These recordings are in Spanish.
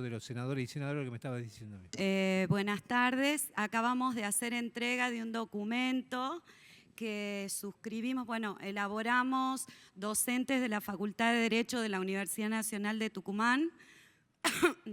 de los senadores y senadoras que me estabas diciendo. Buenas tardes. Acabamos de hacer entrega de un documento que suscribimos, elaboramos docentes de la Facultad de Derecho de la Universidad Nacional de Tucumán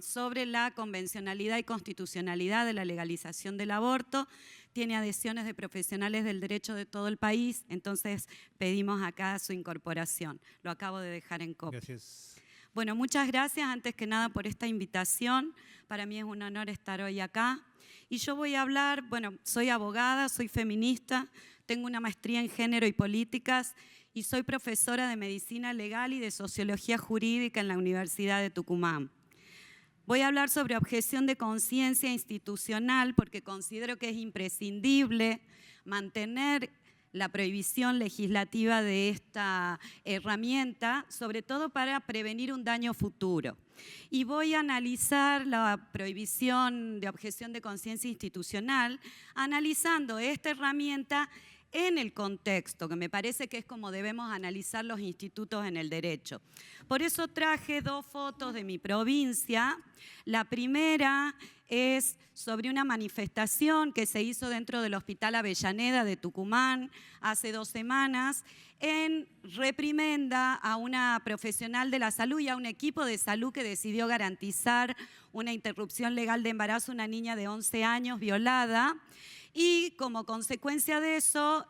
sobre la convencionalidad y constitucionalidad de la legalización del aborto. Tiene adhesiones de profesionales del derecho de todo el país, entonces pedimos acá su incorporación. Lo acabo de dejar en copia. Gracias. Bueno, muchas gracias antes que nada por esta invitación. Para mí es un honor estar hoy acá. Y yo voy a hablar, soy abogada, soy feminista, tengo una maestría en género y políticas y soy profesora de medicina legal y de sociología jurídica en la Universidad de Tucumán. Voy a hablar sobre objeción de conciencia institucional porque considero que es imprescindible mantener la prohibición legislativa de esta herramienta, sobre todo para prevenir un daño futuro. Y voy a analizar la prohibición de objeción de conciencia institucional, analizando esta herramienta en el contexto, que me parece que es como debemos analizar los institutos en el derecho. Por eso traje dos fotos de mi provincia. La primera es sobre una manifestación que se hizo dentro del Hospital Avellaneda de Tucumán hace 2 semanas en reprimenda a una profesional de la salud y a un equipo de salud que decidió garantizar una interrupción legal de embarazo a una niña de 11 años violada. Y como consecuencia de eso,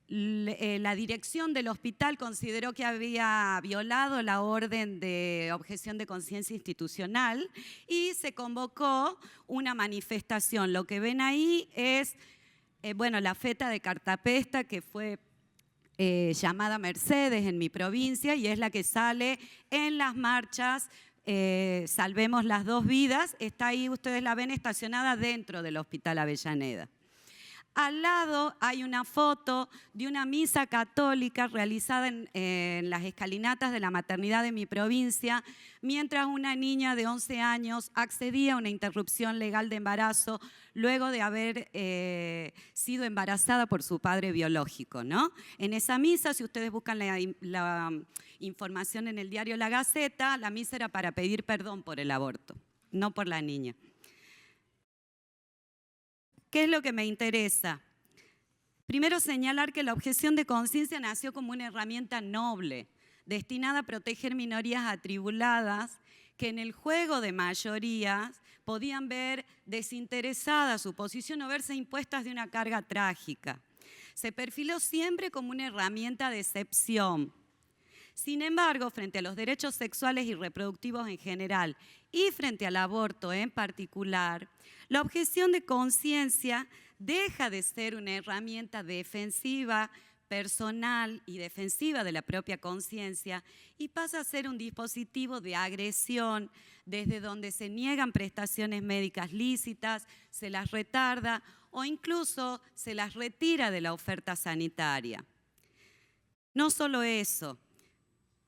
la dirección del hospital consideró que había violado la orden de objeción de conciencia institucional y se convocó una manifestación. Lo que ven ahí es la feta de Cartapesta, que fue llamada Mercedes en mi provincia y es la que sale en las marchas Salvemos las 2 vidas. Está ahí, ustedes la ven estacionada dentro del Hospital Avellaneda. Al lado hay una foto de una misa católica realizada en las escalinatas de la maternidad de mi provincia, mientras una niña de 11 años accedía a una interrupción legal de embarazo luego de haber sido embarazada por su padre biológico, ¿no? En esa misa, si ustedes buscan la información en el diario La Gaceta, la misa era para pedir perdón por el aborto, no por la niña. ¿Qué es lo que me interesa? Primero, señalar que la objeción de conciencia nació como una herramienta noble, destinada a proteger minorías atribuladas que en el juego de mayorías podían ver desinteresada su posición o verse impuestas de una carga trágica. Se perfiló siempre como una herramienta de excepción. Sin embargo, frente a los derechos sexuales y reproductivos en general y frente al aborto en particular, la objeción de conciencia deja de ser una herramienta defensiva, personal y defensiva de la propia conciencia y pasa a ser un dispositivo de agresión desde donde se niegan prestaciones médicas lícitas, se las retarda o incluso se las retira de la oferta sanitaria. No solo eso.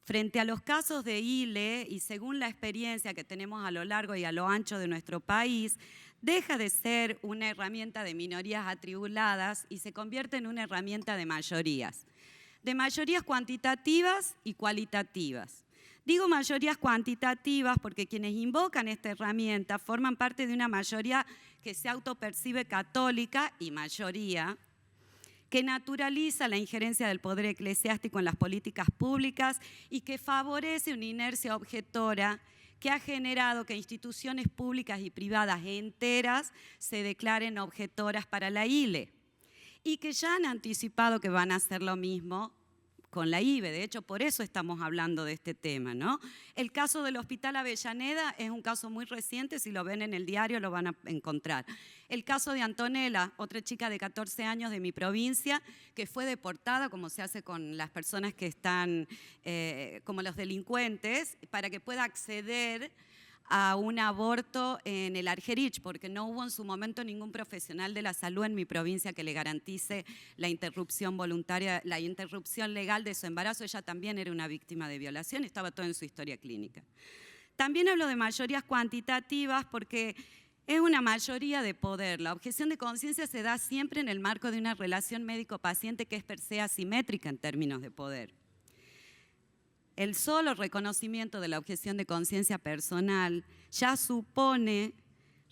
Frente a los casos de ILE, y según la experiencia que tenemos a lo largo y a lo ancho de nuestro país, deja de ser una herramienta de minorías atribuladas y se convierte en una herramienta de mayorías cuantitativas y cualitativas. Digo mayorías cuantitativas porque quienes invocan esta herramienta forman parte de una mayoría que se autopercibe católica y mayoría, que naturaliza la injerencia del poder eclesiástico en las políticas públicas y que favorece una inercia objetora que ha generado que instituciones públicas y privadas enteras se declaren objetoras para la ILE y que ya han anticipado que van a hacer lo mismo con la IBE. De hecho, por eso estamos hablando de este tema, ¿no? El caso del Hospital Avellaneda es un caso muy reciente, si lo ven en el diario lo van a encontrar. El caso de Antonella, otra chica de 14 años de mi provincia, que fue deportada, como se hace con las personas que están, como los delincuentes, para que pueda acceder a un aborto en el Argerich, porque no hubo en su momento ningún profesional de la salud en mi provincia que le garantice la interrupción voluntaria, la interrupción legal de su embarazo. Ella también era una víctima de violación, estaba todo en su historia clínica. También hablo de mayorías cuantitativas porque es una mayoría de poder. La objeción de conciencia se da siempre en el marco de una relación médico-paciente que es per se asimétrica en términos de poder. El solo reconocimiento de la objeción de conciencia personal ya supone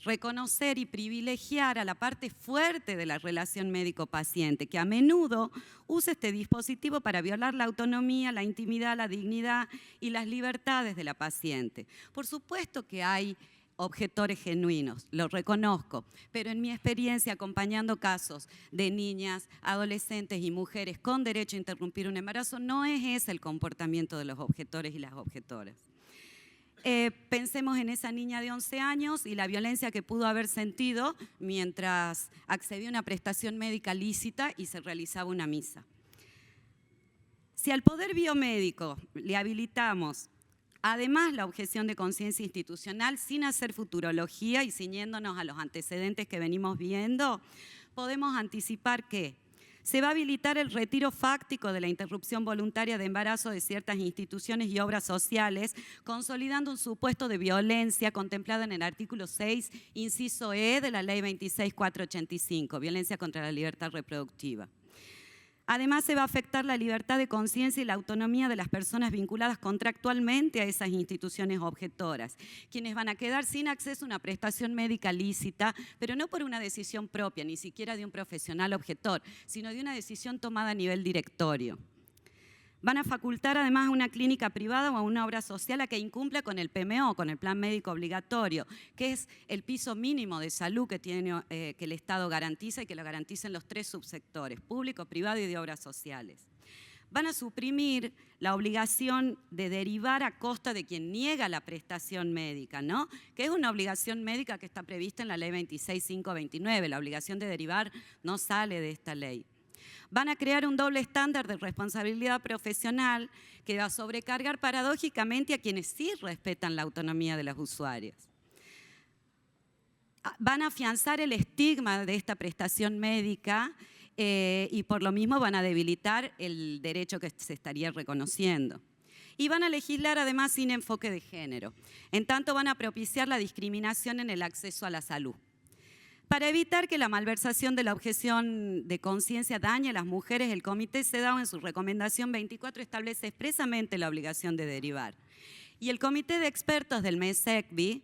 reconocer y privilegiar a la parte fuerte de la relación médico-paciente, que a menudo usa este dispositivo para violar la autonomía, la intimidad, la dignidad y las libertades de la paciente. Por supuesto que hay objetores genuinos, lo reconozco, pero en mi experiencia acompañando casos de niñas, adolescentes y mujeres con derecho a interrumpir un embarazo, no es ese el comportamiento de los objetores y las objetoras. Pensemos en esa niña de 11 años y la violencia que pudo haber sentido mientras accedía a una prestación médica lícita y se realizaba una misa. Si al poder biomédico le habilitamos además la objeción de conciencia institucional sin hacer futurología y ciñéndonos a los antecedentes que venimos viendo, podemos anticipar que se va a habilitar el retiro fáctico de la interrupción voluntaria de embarazo de ciertas instituciones y obras sociales, consolidando un supuesto de violencia contemplado en el artículo 6, inciso E de la Ley 26.485, violencia contra la libertad reproductiva. Además, se va a afectar la libertad de conciencia y la autonomía de las personas vinculadas contractualmente a esas instituciones objetoras, quienes van a quedar sin acceso a una prestación médica lícita, pero no por una decisión propia, ni siquiera de un profesional objetor, sino de una decisión tomada a nivel directorio. Van a facultar además a una clínica privada o a una obra social a que incumpla con el PMO, con el Plan Médico Obligatorio, que es el piso mínimo de salud que el Estado garantiza y que lo garanticen los 3 subsectores, público, privado y de obras sociales. Van a suprimir la obligación de derivar a costa de quien niega la prestación médica, ¿no? Que es una obligación médica que está prevista en la Ley 26.529. La obligación de derivar no sale de esta ley. Van a crear un doble estándar de responsabilidad profesional que va a sobrecargar paradójicamente a quienes sí respetan la autonomía de los usuarios. Van a afianzar el estigma de esta prestación médica y por lo mismo van a debilitar el derecho que se estaría reconociendo. Y van a legislar además sin enfoque de género. En tanto van a propiciar la discriminación en el acceso a la salud. Para evitar que la malversación de la objeción de conciencia dañe a las mujeres, el Comité CEDAW en su recomendación 24 establece expresamente la obligación de derivar. Y el Comité de Expertos del MESECBI,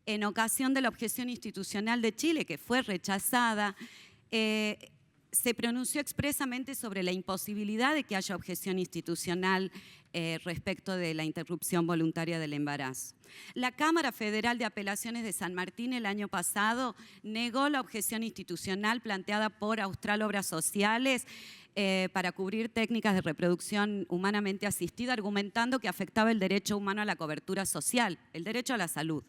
en ocasión de la objeción institucional de Chile, que fue rechazada, se pronunció expresamente sobre la imposibilidad de que haya objeción institucional respecto de la interrupción voluntaria del embarazo. La Cámara Federal de Apelaciones de San Martín el año pasado negó la objeción institucional planteada por Austral Obras Sociales para cubrir técnicas de reproducción humanamente asistida, argumentando que afectaba el derecho humano a la cobertura social, el derecho a la salud.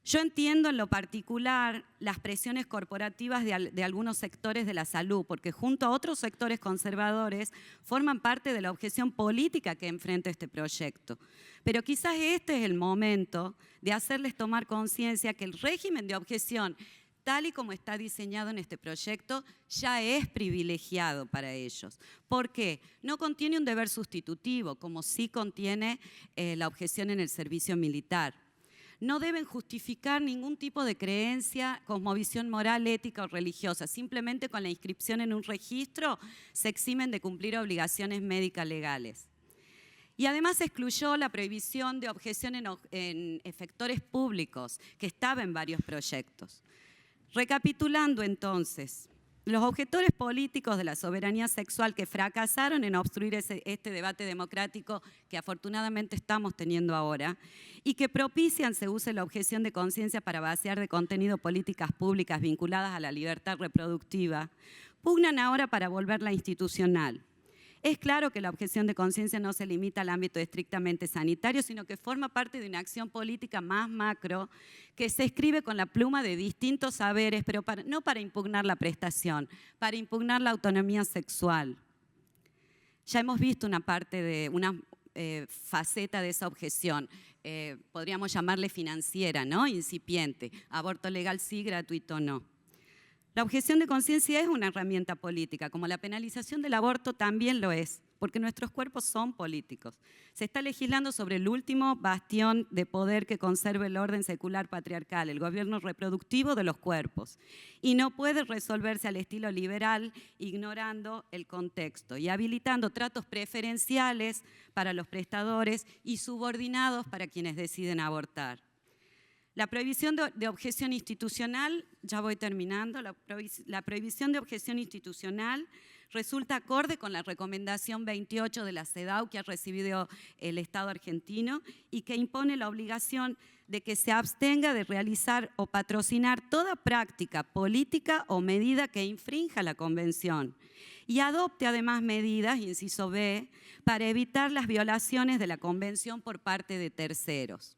Yo entiendo en lo particular las presiones corporativas de algunos sectores de la salud, porque junto a otros sectores conservadores forman parte de la objeción política que enfrenta este proyecto. Pero quizás este es el momento de hacerles tomar conciencia que el régimen de objeción, tal y como está diseñado en este proyecto, ya es privilegiado para ellos. ¿Por qué? No contiene un deber sustitutivo, como sí contiene la objeción en el servicio militar. No deben justificar ningún tipo de creencia, cosmovisión moral, ética o religiosa. Simplemente con la inscripción en un registro se eximen de cumplir obligaciones médicas legales. Y además se excluyó la prohibición de objeción en efectores públicos, que estaba en varios proyectos. Recapitulando entonces, los objetores políticos de la soberanía sexual que fracasaron en obstruir este debate democrático que afortunadamente estamos teniendo ahora y que propician se use la objeción de conciencia para vaciar de contenido políticas públicas vinculadas a la libertad reproductiva, pugnan ahora para volverla institucional. Es claro que la objeción de conciencia no se limita al ámbito estrictamente sanitario, sino que forma parte de una acción política más macro que se escribe con la pluma de distintos saberes, pero no para impugnar la prestación, para impugnar la autonomía sexual. Ya hemos visto una parte de una faceta de esa objeción, podríamos llamarle financiera, ¿no? Incipiente, aborto legal sí, gratuito no. La objeción de conciencia es una herramienta política, como la penalización del aborto también lo es. porque nuestros cuerpos son políticos. Se está legislando sobre el último bastión de poder que conserva el orden secular patriarcal, el gobierno reproductivo de los cuerpos, y no puede resolverse al estilo liberal ignorando el contexto y habilitando tratos preferenciales para los prestadores y subordinados para quienes deciden abortar. La prohibición de objeción institucional, ya voy terminando, la prohibición de objeción institucional resulta acorde con la recomendación 28 de la CEDAW que ha recibido el Estado argentino y que impone la obligación de que se abstenga de realizar o patrocinar toda práctica política o medida que infrinja la Convención y adopte además medidas, inciso B, para evitar las violaciones de la Convención por parte de terceros.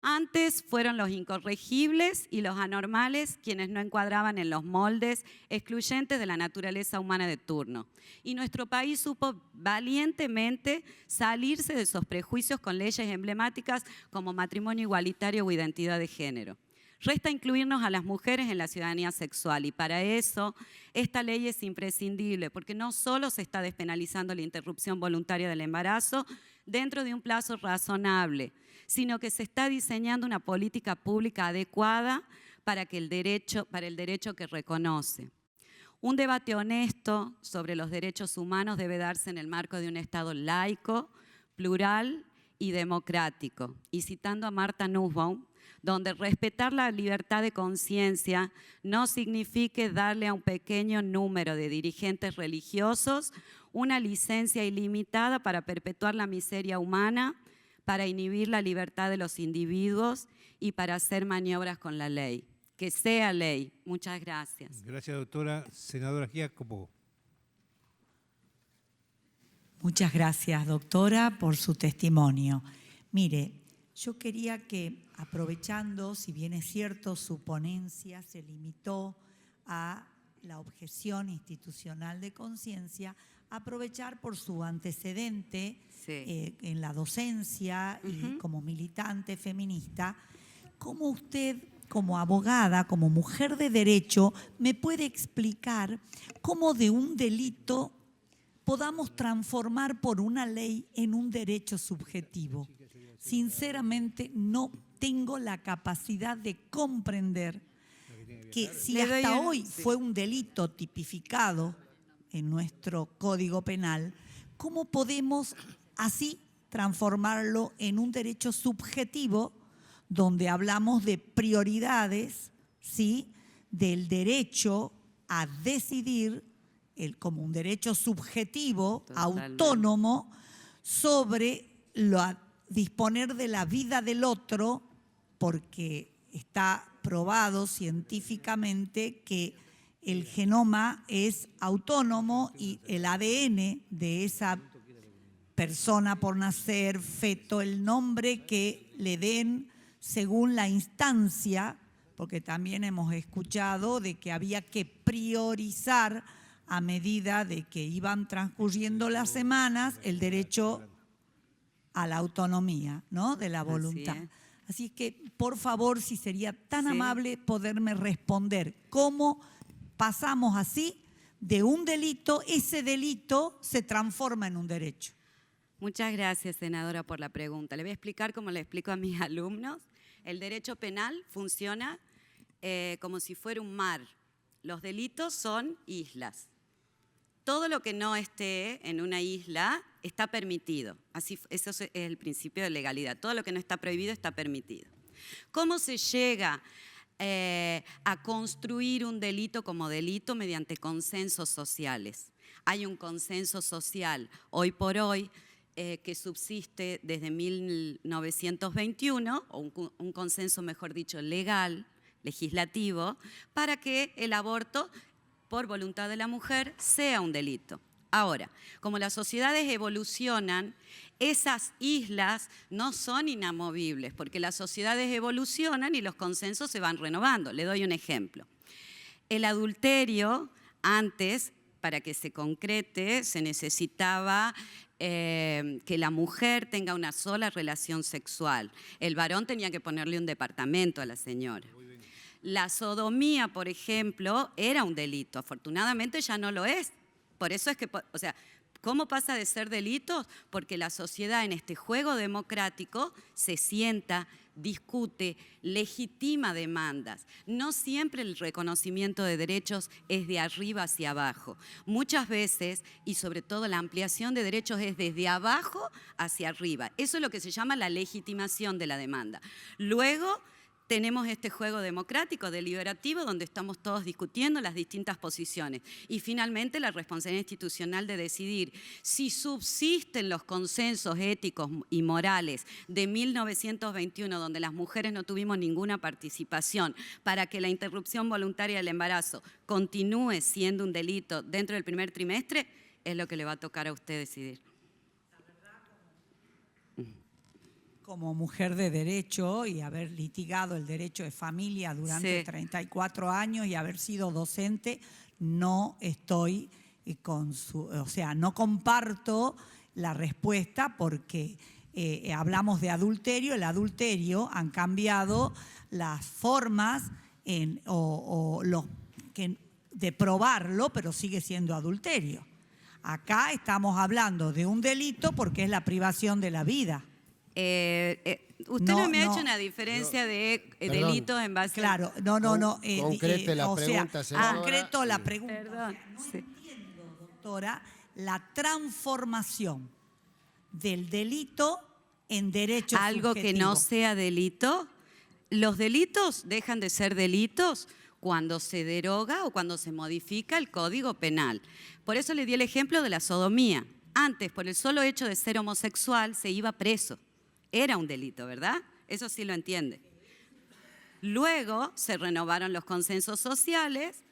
Antes fueron los incorregibles y los anormales quienes no encuadraban en los moldes excluyentes de la naturaleza humana de turno. Y nuestro país supo valientemente salirse de esos prejuicios con leyes emblemáticas como matrimonio igualitario o identidad de género. Resta incluirnos a las mujeres en la ciudadanía sexual y para eso esta ley es imprescindible porque no solo se está despenalizando la interrupción voluntaria del embarazo dentro de un plazo razonable, sino que se está diseñando una política pública adecuada para el derecho que reconoce. Un debate honesto sobre los derechos humanos debe darse en el marco de un Estado laico, plural y democrático. Y citando a Martha Nussbaum, donde respetar la libertad de conciencia no signifique darle a un pequeño número de dirigentes religiosos una licencia ilimitada para perpetuar la miseria humana, para inhibir la libertad de los individuos y para hacer maniobras con la ley. Que sea ley. Muchas gracias. Gracias, doctora. Senadora Giacomo. Muchas gracias, doctora, por su testimonio. Mire, yo quería que, aprovechando, si bien es cierto, su ponencia se limitó a la objeción institucional de conciencia, aprovechar por su antecedente en la docencia y como militante feminista, ¿cómo usted, como abogada, como mujer de derecho, me puede explicar cómo de un delito podamos transformar por una ley en un derecho subjetivo? Sinceramente, no tengo la capacidad de comprender que si hasta hoy fue un delito tipificado en nuestro Código Penal, ¿cómo podemos así transformarlo en un derecho subjetivo donde hablamos de prioridades, ¿sí?, del derecho a decidir como un derecho subjetivo, autónomo, sobre disponer de la vida del otro, porque está probado científicamente que el genoma es autónomo y el ADN de esa persona por nacer, feto, el nombre que le den según la instancia, porque también hemos escuchado de que había que priorizar a medida de que iban transcurriendo las semanas el derecho a la autonomía, ¿no?, de la voluntad. Así que, por favor, si sería tan amable poderme responder cómo pasamos así de un delito, ese delito se transforma en un derecho. Muchas gracias, senadora, por la pregunta. Le voy a explicar como le explico a mis alumnos. El derecho penal funciona como si fuera un mar. Los delitos son islas. Todo lo que no esté en una isla está permitido. Eso es el principio de legalidad. Todo lo que no está prohibido está permitido. ¿Cómo se llega a construir un delito como delito? Mediante consensos sociales. Hay un consenso social hoy por hoy que subsiste desde 1921, o un consenso, mejor dicho, legal, legislativo, para que el aborto por voluntad de la mujer sea un delito. Ahora, como las sociedades evolucionan, esas islas no son inamovibles, porque las sociedades evolucionan y los consensos se van renovando. Le doy un ejemplo. El adulterio, antes, para que se concrete, se necesitaba que la mujer tenga una sola relación sexual. El varón tenía que ponerle un departamento a la señora. La sodomía, por ejemplo, era un delito. Afortunadamente ya no lo es. Por eso es que, o sea, ¿Cómo pasa de ser delitos? Porque la sociedad en este juego democrático se sienta, discute, legitima demandas. No siempre el reconocimiento de derechos es de arriba hacia abajo. Muchas veces, y sobre todo la ampliación de derechos es desde abajo hacia arriba. Eso es lo que se llama la legitimación de la demanda. Luego tenemos este juego democrático, deliberativo, donde estamos todos discutiendo las distintas posiciones. Y finalmente la responsabilidad institucional de decidir si subsisten los consensos éticos y morales de 1921, donde las mujeres no tuvimos ninguna participación, para que la interrupción voluntaria del embarazo continúe siendo un delito dentro del primer trimestre, es lo que le va a tocar a usted decidir. Como mujer de derecho y haber litigado el derecho de familia durante 34 años y haber sido docente, no estoy no comparto la respuesta porque hablamos de adulterio. El adulterio han cambiado las formas de probarlo, pero sigue siendo adulterio. Acá estamos hablando de un delito porque es la privación de la vida. Usted no me ha hecho una diferencia de delitos en base Claro, concrete la pregunta, senadora. Concreto la pregunta. Perdón. No entiendo, doctora, la transformación del delito en derecho algo subjetivo. Que no sea delito. Los delitos dejan de ser delitos cuando se deroga o cuando se modifica el Código Penal. Por eso le di el ejemplo de la sodomía. Antes, por el solo hecho de ser homosexual, se iba preso. Era un delito, ¿verdad? Eso sí lo entiende. Luego se renovaron los consensos sociales,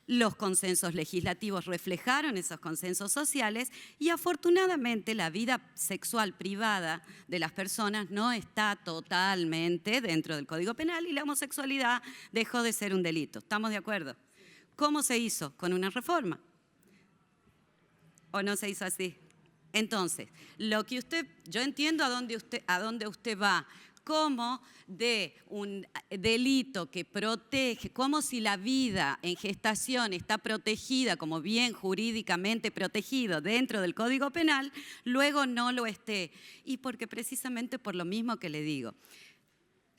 los consensos legislativos reflejaron esos consensos sociales y afortunadamente la vida sexual privada de las personas no está totalmente dentro del Código Penal y la homosexualidad dejó de ser un delito. ¿Estamos de acuerdo? ¿Cómo se hizo? Con una reforma. ¿O no se hizo así? Entonces, yo entiendo a dónde usted va, como de un delito que protege, como si la vida en gestación está protegida como bien jurídicamente protegido dentro del Código Penal, luego no lo esté. Y porque precisamente por lo mismo que le digo,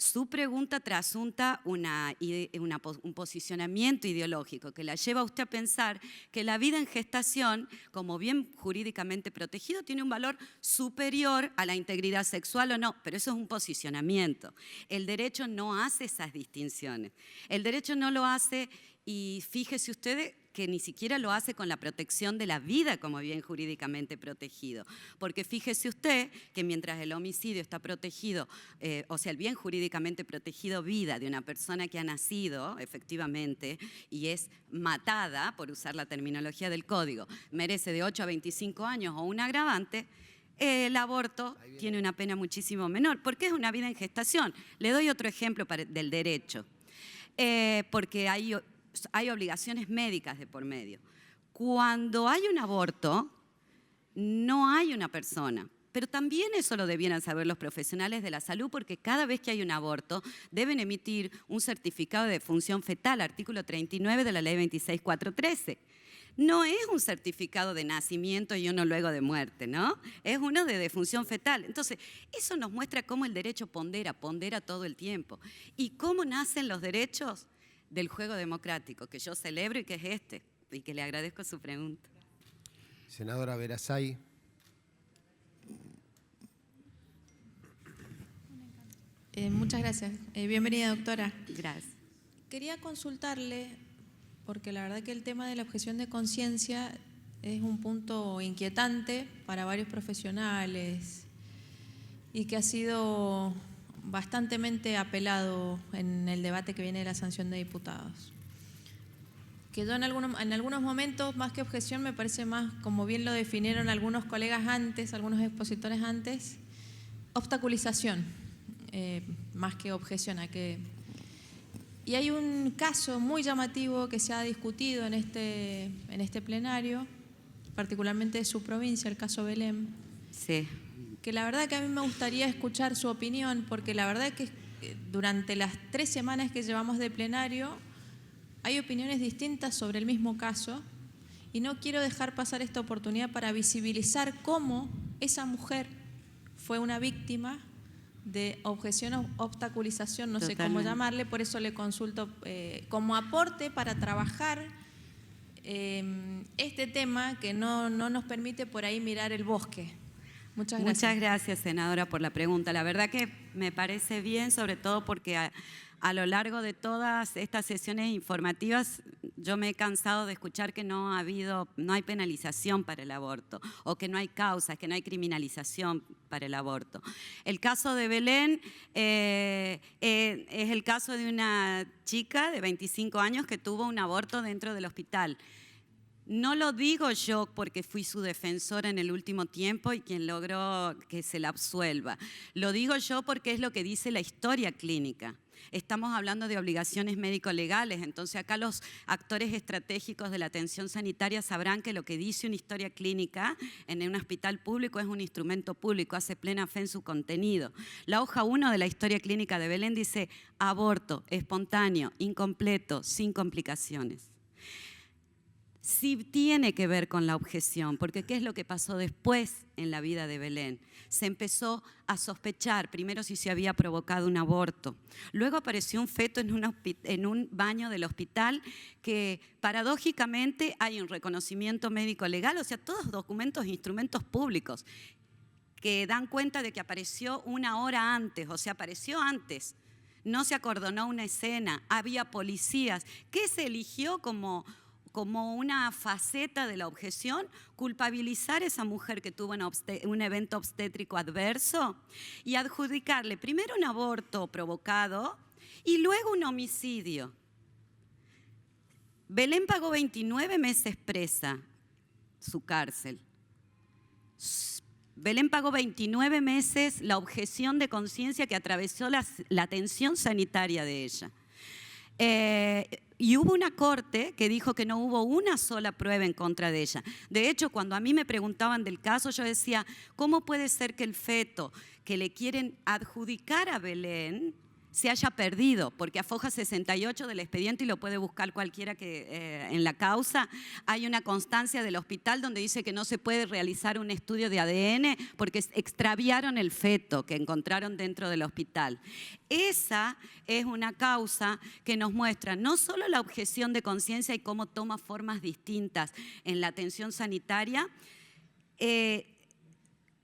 su pregunta trasunta un posicionamiento ideológico que la lleva a usted a pensar que la vida en gestación, como bien jurídicamente protegido, tiene un valor superior a la integridad sexual o no, pero eso es un posicionamiento. El derecho no hace esas distinciones. El derecho no lo hace y fíjese usted que ni siquiera lo hace con la protección de la vida como bien jurídicamente protegido. Porque fíjese usted que mientras el homicidio está protegido, el bien jurídicamente protegido vida de una persona que ha nacido efectivamente y es matada, por usar la terminología del código, merece de 8 a 25 años o un agravante, el aborto tiene una pena muchísimo menor, porque es una vida en gestación. Le doy otro ejemplo del derecho, porque hay obligaciones médicas de por medio. Cuando hay un aborto, no hay una persona. Pero también eso lo debieran saber los profesionales de la salud, porque cada vez que hay un aborto deben emitir un certificado de defunción fetal, artículo 39 de la ley 26413. No es un certificado de nacimiento y uno luego de muerte, ¿no? Es uno de defunción fetal. Entonces, eso nos muestra cómo el derecho pondera todo el tiempo. ¿Y cómo nacen los derechos? Del juego democrático, que yo celebro y que es y que le agradezco su pregunta. Senadora Verazay. Muchas gracias. Bienvenida, doctora. Gracias. Quería consultarle, porque la verdad que el tema de la objeción de conciencia es un punto inquietante para varios profesionales y que ha sido bastantemente apelado en el debate que viene de la sanción de diputados. Que yo en algunos momentos, más que objeción, me parece más, como bien lo definieron algunos colegas antes, algunos expositores antes, obstaculización, más que objeción. Y hay un caso muy llamativo que se ha discutido en este plenario, particularmente de su provincia, el caso Belém. Sí. Que la verdad que a mí me gustaría escuchar su opinión, porque la verdad que durante las 3 semanas que llevamos de plenario hay opiniones distintas sobre el mismo caso y no quiero dejar pasar esta oportunidad para visibilizar cómo esa mujer fue una víctima de objeción o obstaculización, no sé cómo llamarle, por eso le consulto como aporte para trabajar este tema que no nos permite por ahí mirar el bosque. Muchas gracias. Muchas gracias, senadora, por la pregunta. La verdad que me parece bien, sobre todo porque a lo largo de todas estas sesiones informativas yo me he cansado de escuchar que no hay penalización para el aborto o que no hay causas, que no hay criminalización para el aborto. El caso de Belén es el caso de una chica de 25 años que tuvo un aborto dentro del hospital. No lo digo yo porque fui su defensora en el último tiempo y quien logró que se la absuelva. Lo digo yo porque es lo que dice la historia clínica. Estamos hablando de obligaciones médico-legales, entonces acá los actores estratégicos de la atención sanitaria sabrán que lo que dice una historia clínica en un hospital público es un instrumento público, hace plena fe en su contenido. La hoja 1 de la historia clínica de Belén dice aborto espontáneo, incompleto, sin complicaciones. Sí tiene que ver con la objeción, porque ¿qué es lo que pasó después en la vida de Belén? Se empezó a sospechar, primero si se había provocado un aborto, luego apareció un feto en un baño del hospital que paradójicamente hay un reconocimiento médico legal, o sea, todos documentos e instrumentos públicos que dan cuenta de que apareció una hora antes, o sea, apareció antes. No se acordonó una escena, había policías. ¿Qué se eligió como una faceta de la objeción? Culpabilizar a esa mujer que tuvo un evento obstétrico adverso y adjudicarle primero un aborto provocado y luego un homicidio. Belén pagó 29 meses presa su cárcel. Belén pagó 29 meses la objeción de conciencia que atravesó la atención sanitaria de ella. Y hubo una corte que dijo que no hubo una sola prueba en contra de ella. De hecho, cuando a mí me preguntaban del caso, yo decía, ¿cómo puede ser que el feto que le quieren adjudicar a Belén se haya perdido? Porque a foja 68 del expediente, y lo puede buscar cualquiera que en la causa, hay una constancia del hospital donde dice que no se puede realizar un estudio de ADN porque extraviaron el feto que encontraron dentro del hospital. Esa es una causa que nos muestra no solo la objeción de conciencia y cómo toma formas distintas en la atención sanitaria,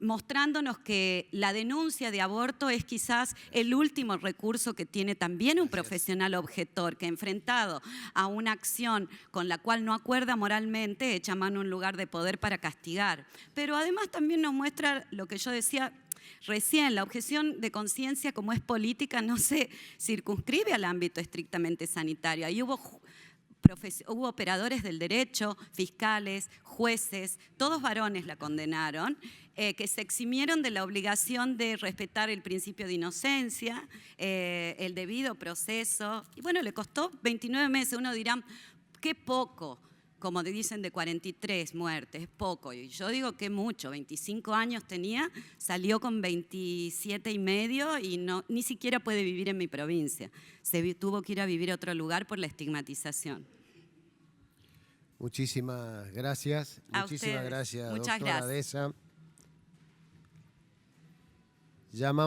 mostrándonos que la denuncia de aborto es quizás el último recurso que tiene también un profesional objetor, que enfrentado a una acción con la cual no acuerda moralmente, echa mano a un lugar de poder para castigar. Pero además también nos muestra lo que yo decía recién, la objeción de conciencia, como es política, no se circunscribe al ámbito estrictamente sanitario. Ahí hubo operadores del derecho, fiscales, jueces, todos varones la condenaron, que se eximieron de la obligación de respetar el principio de inocencia, el debido proceso. Y bueno, le costó 29 meses. Uno dirá, qué poco, como dicen, de 43 muertes, es poco. Y yo digo que mucho, 25 años tenía, salió con 27 y medio y ni siquiera puede vivir en mi provincia. Tuvo que ir a vivir a otro lugar por la estigmatización. Muchísimas gracias. Muchísimas gracias, Muchas doctora gracias. Deza. Llamamos